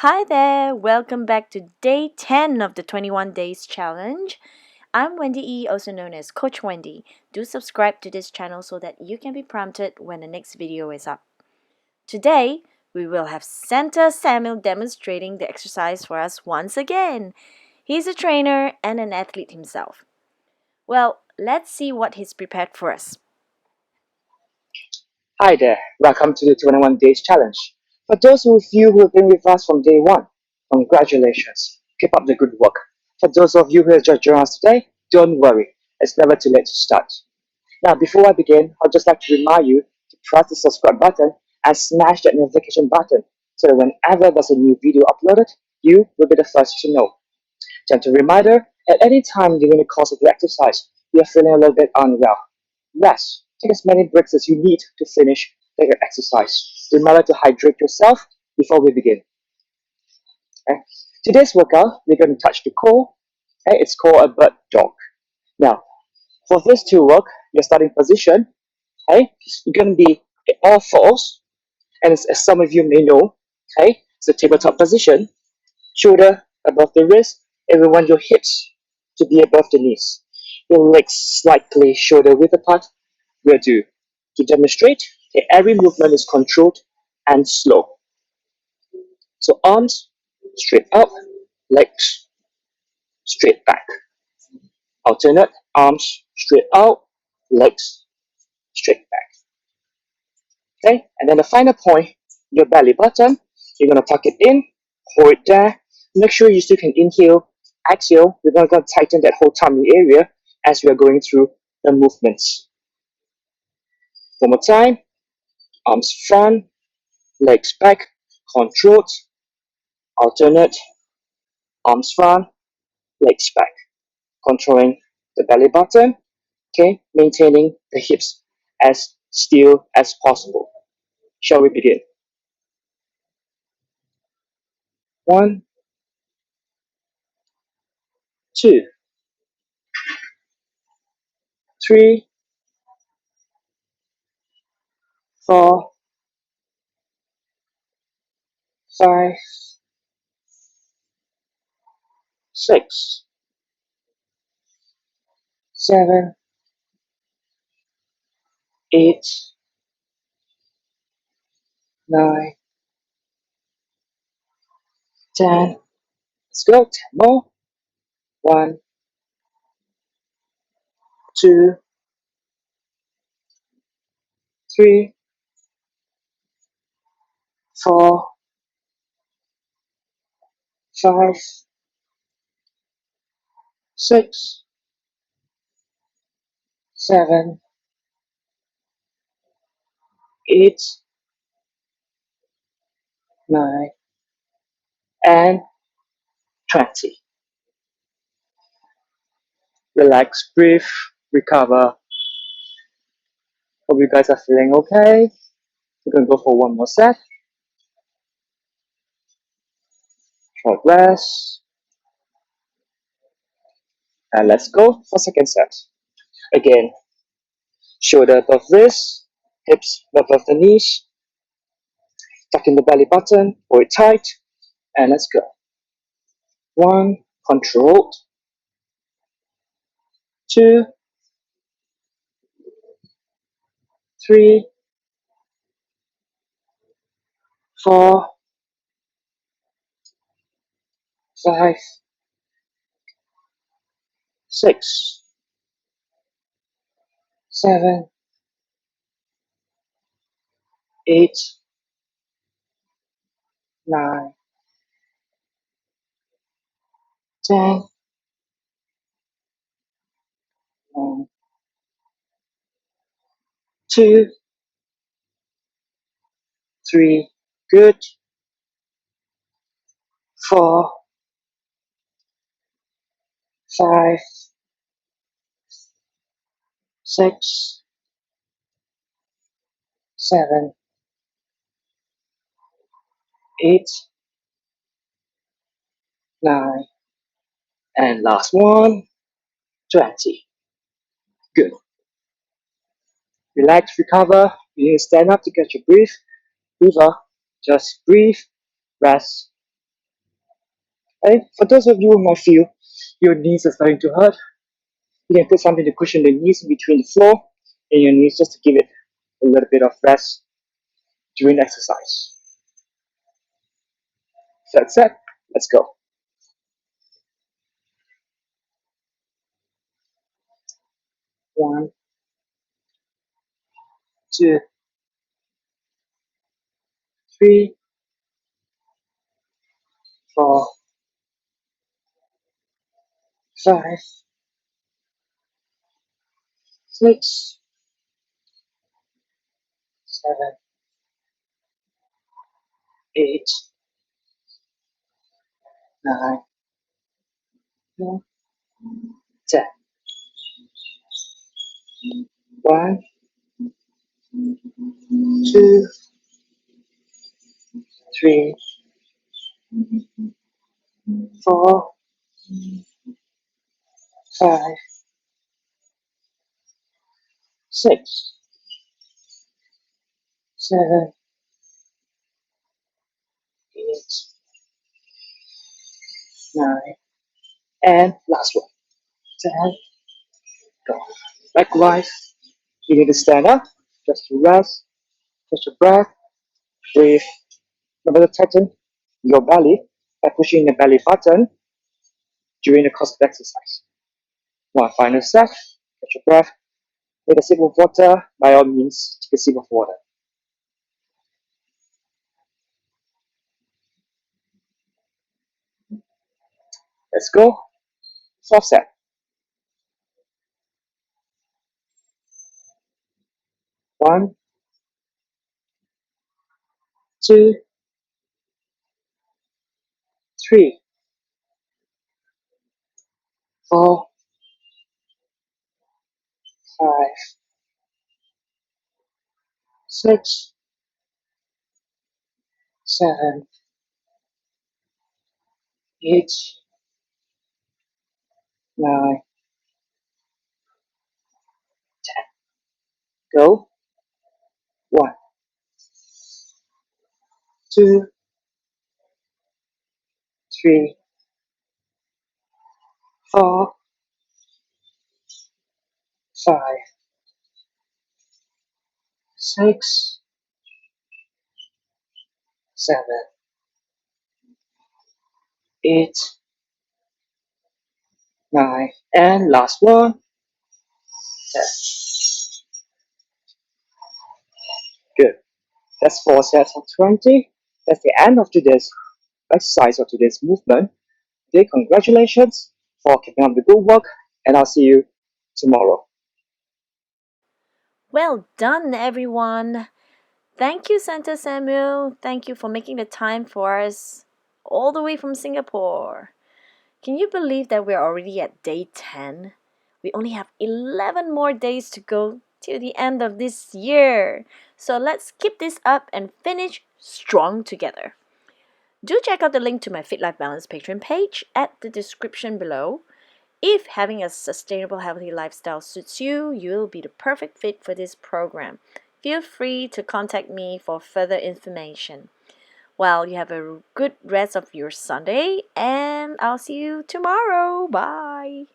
Hi there, welcome back to day 10 of the 21 Days Challenge. I'm Wendy E., also known as Coach Wendy. Do subscribe to this channel so that you can be prompted when the next video is up. Today, we will have Santa Samuel demonstrating the exercise for us once again. He's a trainer and an athlete himself. Well, let's see what he's prepared for us. Hi there, welcome to the 21 Days Challenge. For those of you who have been with us from day one, congratulations. Keep up the good work. For those of you who have just joined us today, don't worry, it's never too late to start. Now, before I begin, I'd just like to remind you to press the subscribe button and smash that notification button so that whenever there's a new video uploaded, you will be the first to know. Gentle reminder, at any time during the course of the exercise, you're feeling a little bit unwell. Rest. Take as many breaks as you need to finish your exercise. Remember to hydrate yourself before we begin. Okay? Today's workout, we're going to touch the core. Okay? It's called a bird dog. Now, for this to work, your starting position, okay, you're going to be at all fours, and as some of you may know, okay, it's the tabletop position, shoulder above the wrist, and we want your hips to be above the knees. Your legs slightly shoulder width apart. We'll do. To demonstrate, okay, every movement is controlled and slow. So arms straight up, legs straight back. Alternate arms straight out, legs straight back. Okay, and then the final point, your belly button, you're gonna tuck it in, hold it there. Make sure you still can inhale, exhale. We're gonna tighten that whole tummy area as we are going through the movements. One more time, arms front, legs back, controlled, alternate, arms front, legs back, controlling the belly button, okay, maintaining the hips as still as possible. Shall we begin? 1, 2, 3, 4, 5, 6, 7, 8, 9, 10. Let's go. 10 more. 1, 2, 3, 4, 5, 6, 7, 8, 9, and 20. Relax, breathe, recover. Hope you guys are feeling okay. We're going to go for one more set. Short rest. And let's go for second set. Again, shoulder above wrist, hips above the knees, tuck in the belly button, hold it tight, and let's go. 1, controlled. 2, 3, 4, 5, 6, 7, 8, 9, 10, 1, 2, 3, good, 4, 5, 6, 7, 8, 9, and last one, 20. Good. Relax, recover. You need to stand up to catch your breath. Breathe out. Just breathe, rest, Right? For those of you who might feel your knees are starting to hurt, you can put something to cushion the knees between the floor and your knees just to give it a little bit of rest during exercise. So that's it. Let's go. 1, 2, 3, 4, 5, 6, 7, 8, 9, 10. 1, 2, 3, 4, 5, 6, 7, 8, 9, and last one. 10. Go. Likewise, you need to stand up, just to rest, catch your breath, breathe. Remember to tighten your belly by pushing the belly button during the course of the exercise. One final set, catch your breath, take a sip of water, by all means, take a sip of water. Let's go. Fourth set. 1, 2, 3, 4, 5, 6, 7, 8, 9, 10. Go. 1, 2, 3, 4, 5, 6, 7, 8, 9, and last one. 10. Good. That's 4 sets of 20. That's the end of today's exercise or today's movement. Okay, congratulations for keeping up the good work, and I'll see you tomorrow. Well done, everyone. Thank you, Santa Samuel. Thank you for making the time for us all the way from Singapore. Can you believe that we're already at day 10? We only have 11 more days to go till the end of this year. So let's keep this up and finish strong together. Do check out the link to my Fit Life Balance Patreon page at the description below. If having a sustainable, healthy lifestyle suits you, you'll be the perfect fit for this program. Feel free to contact me for further information. Well, you have a good rest of your Sunday, and I'll see you tomorrow. Bye.